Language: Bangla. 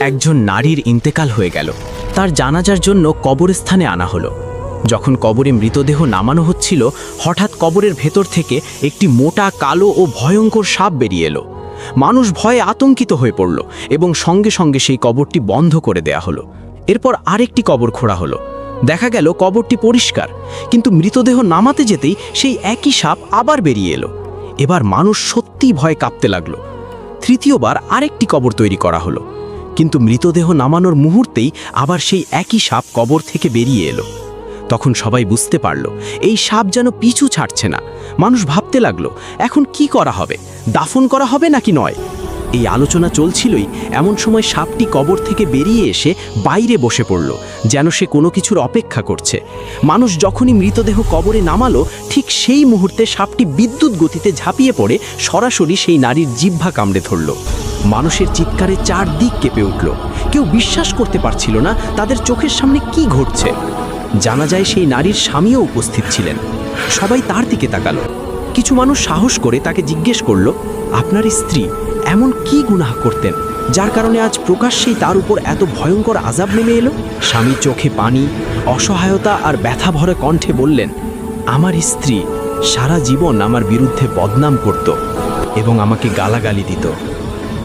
একজন নারীর ইন্তেকাল হয়ে গেল। তার জানাজার জন্য কবরস্থানে আনা হলো। যখন কবরে মৃতদেহ নামানো হচ্ছিল, হঠাৎ কবরের ভেতর থেকে একটি মোটা, কালো ও ভয়ঙ্কর সাপ বেরিয়ে এলো। মানুষ ভয়ে আতঙ্কিত হয়ে পড়ল এবং সঙ্গে সঙ্গে সেই কবরটি বন্ধ করে দেয়া হলো। এরপর আরেকটি কবর খোঁড়া হলো। দেখা গেল কবরটি পরিষ্কার, কিন্তু মৃতদেহ নামাতে যেতেই সেই একই সাপ আবার বেরিয়ে এলো। এবার মানুষ সত্যিই ভয়ে কাঁপতে লাগলো। তৃতীয়বার আরেকটি কবর তৈরি করা হলো, কিন্তু মৃতদেহ নামানোর মুহূর্তেই আবার সেই একই সাপ কবর থেকে বেরিয়ে এলো। তখন সবাই বুঝতে পারল এই সাপ যেন পিছু ছাড়ছে না। মানুষ ভাবতে লাগলো, এখন কি করা হবে, দাফন করা হবে নাকি নয়। এই আলোচনা চলছিলই, এমন সময় সাপটি কবর থেকে বেরিয়ে এসে বাইরে বসে পড়ল, যেন সে কোনো কিছুর অপেক্ষা করছে। মানুষ যখনই মৃতদেহ কবরে নামালো, ঠিক সেই মুহূর্তে সাপটি বিদ্যুৎ গতিতে ঝাঁপিয়ে পড়ে সরাসরি সেই নারীর জিহ্বা কামড়ে ধরল। মানুষের চিৎকারে চারদিক কেঁপে উঠল। কেউ বিশ্বাস করতে পারছিল না তাদের চোখের সামনে কি ঘটছে। জানা যায় সেই নারীর স্বামীও উপস্থিত ছিলেন। সবাই তার দিকে তাকালো। কিছু মানুষ সাহস করে তাকে জিজ্ঞেস করল, আপনার স্ত্রী এমন কি গুনাহ করতেন যার কারণে আজ প্রকাশ্যেই তার উপর এত ভয়ঙ্কর আযাব নেমে এলো? স্বামী চোখে পানি, অসহায়তা আর ব্যথা ভরে কণ্ঠে বললেন, আমার স্ত্রী সারা জীবন আমার বিরুদ্ধে বদনাম করত এবং আমাকে গালাগালি দিত।